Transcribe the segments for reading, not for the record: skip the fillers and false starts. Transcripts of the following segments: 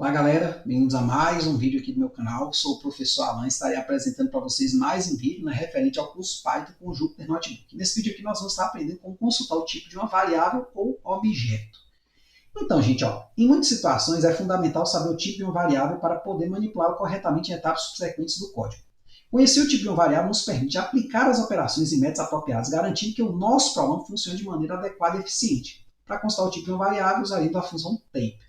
Olá galera, bem-vindos a mais um vídeo aqui do meu canal. Sou o professor Alan e estarei apresentando para vocês mais um vídeo referente ao curso Python com Jupyter Notebook. Nesse vídeo aqui nós vamos estar aprendendo como consultar o tipo de uma variável ou objeto. Então, gente, em muitas situações é fundamental saber o tipo de uma variável para poder manipulá-la corretamente em etapas subsequentes do código. Conhecer o tipo de uma variável nos permite aplicar as operações e métodos apropriados, garantindo que o nosso programa funcione de maneira adequada e eficiente. Para consultar o tipo de uma variável, usaremos a função type.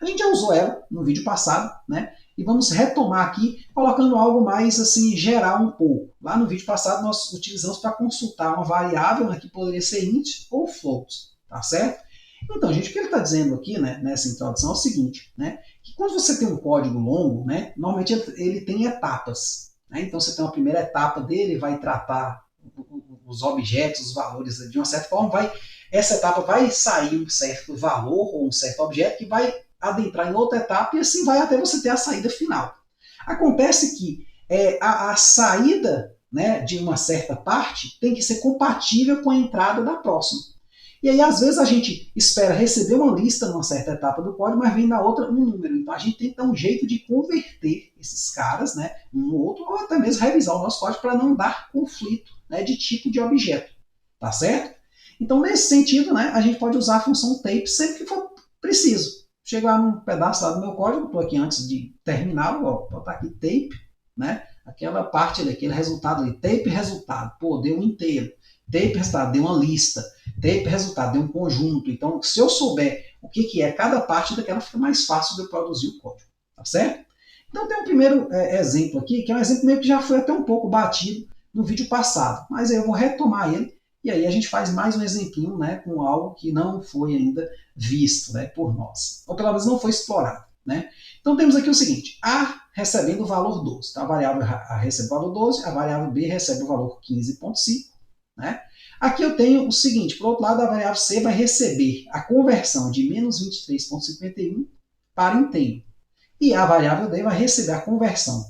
A gente já usou ela no vídeo passado, né? E vamos retomar aqui, colocando algo mais assim, geral um pouco. Lá no vídeo passado nós utilizamos para consultar uma variável, né, que poderia ser int ou float, tá certo? Então, gente, o que ele está dizendo aqui, né, nessa introdução é o seguinte, né? Que quando você tem um código longo, né, normalmente ele tem etapas. Né? Então, você tem uma primeira etapa dele, vai tratar os objetos, os valores de uma certa forma, essa etapa vai sair um certo valor ou um certo objeto que vai adentrar em outra etapa e assim vai até você ter a saída final. Acontece que a saída, né, de uma certa parte tem que ser compatível com a entrada da próxima. E aí, às vezes, a gente espera receber uma lista numa certa etapa do código, mas vem na outra um número. Então, a gente tem que dar um jeito de converter esses caras, né, um no outro, ou até mesmo revisar o nosso código para não dar conflito, né, de tipo de objeto. Tá certo? Então, nesse sentido, né, a gente pode usar a função tape sempre que for preciso. Chegar num pedaço lá do meu código, estou aqui antes de terminar, vou botar aqui tape, né, aquela parte ali, aquele resultado ali, tape resultado, pô, deu um inteiro. Tape resultado, deu uma lista. Tape resultado, deu um conjunto. Então, se eu souber o que é cada parte daquela, fica mais fácil de eu produzir o código. Tá certo? Então, tem um primeiro exemplo aqui, que é um exemplo meio que já foi até um pouco batido no vídeo passado. Mas aí eu vou retomar ele, e aí a gente faz mais um exemplinho, né, com algo que não foi ainda visto, né, por nós. Ou pelo menos não foi explorado. Né? Então, temos aqui o seguinte. A recebendo o valor 12. Então, a variável A recebe o valor 12, a variável B recebe o valor 15,5. Né? Aqui eu tenho o seguinte, por outro lado, a variável C vai receber a conversão de menos 23,51 para inteiro. E a variável D vai receber a conversão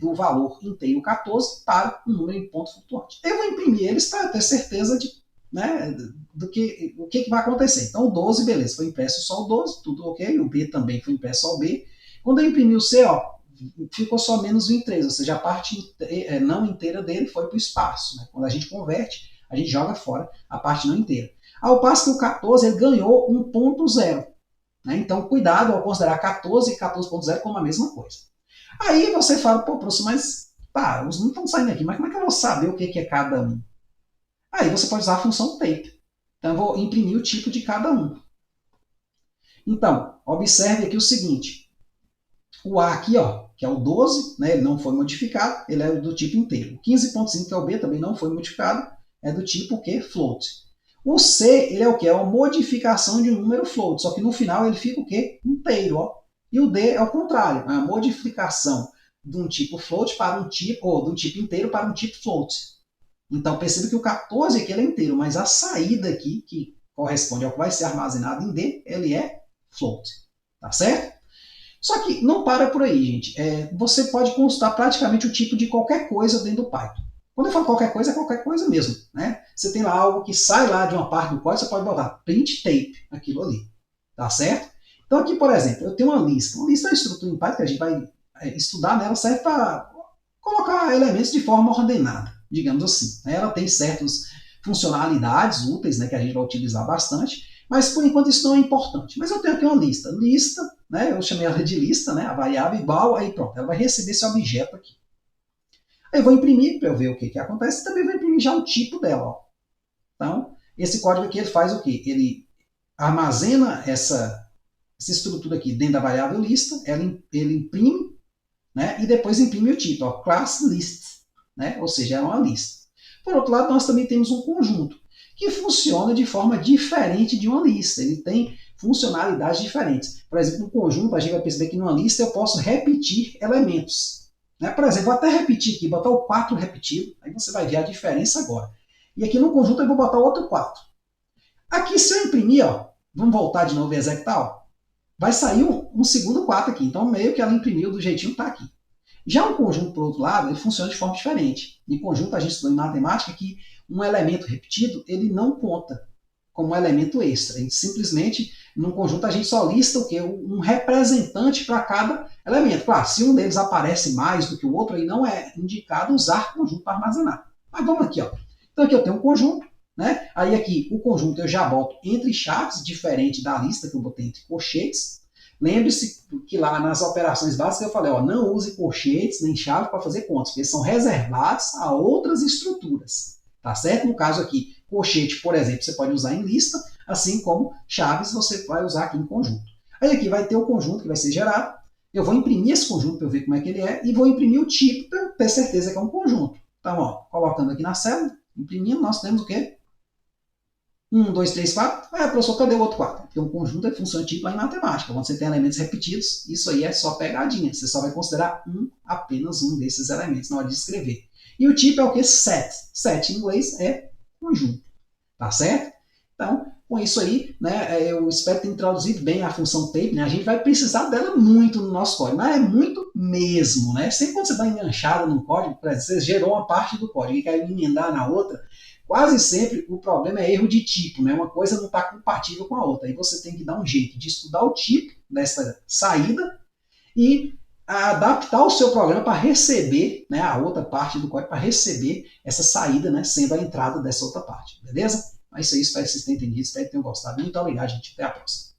do valor inteiro 14 para um número em ponto flutuante. Eu vou imprimir eles para ter certeza de, né, do que, o que vai acontecer. Então o 12, beleza, foi impresso só o 12, tudo ok. O B também foi impresso só o B. Quando eu imprimi o C, ficou só menos 23, ou seja, a parte não inteira dele foi para o espaço. Né? Quando a gente converte, a gente joga fora a parte não inteira. Ao passo que o 14 ele ganhou 1.0. Né? Então, cuidado ao considerar 14 e 14.0 como a mesma coisa. Aí você fala, pô, professor, mas tá, os números estão saindo aqui, mas como é que eu vou saber o que é cada um? Aí você pode usar a função tape. Então, eu vou imprimir o tipo de cada um. Então, observe aqui o seguinte. O A aqui, que é o 12, né, ele não foi modificado, ele é do tipo inteiro. O 15.5, que é o B, também não foi modificado, é do tipo o quê? Float. O C, ele é o quê? É uma modificação de um número float, só que no final ele fica o quê? Inteiro. E o D é o contrário, é a modificação de um tipo float para um tipo, ou de um tipo inteiro para um tipo float. Então perceba que o 14 aqui ele é inteiro, mas a saída aqui, que corresponde ao que vai ser armazenado em D, ele é float. Tá certo? Só que não para por aí, gente. Você pode consultar praticamente o tipo de qualquer coisa dentro do Python. Quando eu falo qualquer coisa, é qualquer coisa mesmo. Né? Você tem lá algo que sai lá de uma parte do código, você pode botar print tape, aquilo ali. Tá certo? Então aqui, por exemplo, eu tenho uma lista. Uma lista é uma estrutura em Python que a gente vai estudar, né? Ela serve para colocar elementos de forma ordenada, digamos assim. Ela tem certas funcionalidades úteis, né, que a gente vai utilizar bastante, mas por enquanto isso não é importante. Mas eu tenho aqui uma lista. Lista, né, eu chamei ela de lista, né, a variável igual, aí pronto, ela vai receber esse objeto aqui. Aí eu vou imprimir para eu ver o que acontece, e também vou imprimir já o tipo dela. Então, esse código aqui ele faz o quê? Ele armazena essa estrutura aqui dentro da variável lista, ele imprime, né, e depois imprime o tipo, class list, né, ou seja, é uma lista. Por outro lado, nós também temos um conjunto, que funciona de forma diferente de uma lista. Ele tem funcionalidades diferentes. Por exemplo, no conjunto, a gente vai perceber que numa lista eu posso repetir elementos. Né? Por exemplo, vou até repetir aqui, botar o 4 repetido, aí você vai ver a diferença agora. E aqui no conjunto eu vou botar outro 4. Aqui, se eu imprimir, vamos voltar de novo e executar, vai sair um segundo 4 aqui. Então, meio que ela imprimiu do jeitinho que está aqui. Já um conjunto, por outro lado, ele funciona de forma diferente. Em conjunto, a gente estudou em matemática que um elemento repetido, ele não conta como um elemento extra. E simplesmente, num conjunto, a gente só lista o quê? Um representante para cada elemento. Claro, se um deles aparece mais do que o outro, aí não é indicado usar conjunto para armazenar. Mas vamos aqui, ó. Então aqui eu tenho um conjunto, né? Aí aqui o conjunto eu já boto entre chaves, diferente da lista que eu botei entre colchetes. Lembre-se que lá nas operações básicas eu falei, ó, não use colchetes nem chave para fazer contas, porque eles são reservados a outras estruturas. Tá certo? No caso aqui, colchete, por exemplo, você pode usar em lista, assim como chaves você vai usar aqui em conjunto. Aí aqui vai ter o conjunto que vai ser gerado. Eu vou imprimir esse conjunto para eu ver como é que ele é e vou imprimir o tipo para eu ter certeza que é um conjunto. Então, ó, colocando aqui na célula, imprimindo, nós temos o quê? 1, 2, 3, 4. Professor, cadê o outro 4? Porque um conjunto é função tipo lá em matemática. Quando você tem elementos repetidos, isso aí é só pegadinha. Você só vai considerar apenas um desses elementos na hora de escrever. E o tipo é o que? Set. Set em inglês é conjunto. Tá certo? Então, com isso aí, né, eu espero ter traduzido bem a função tape. Né? A gente vai precisar dela muito no nosso código, mas é muito mesmo. Né? Sempre quando você está enganchado no código, por exemplo, você gerou uma parte do código e quer emendar na outra, quase sempre o problema é erro de tipo, né? Uma coisa não está compatível com a outra. Aí você tem que dar um jeito de estudar o tipo dessa saída e adaptar o seu programa para receber, né, a outra parte do código, para receber essa saída, né, sendo a entrada dessa outra parte. Beleza? É isso aí, espero que vocês tenham entendido, espero que tenham gostado. Muito obrigado, gente. Até a próxima.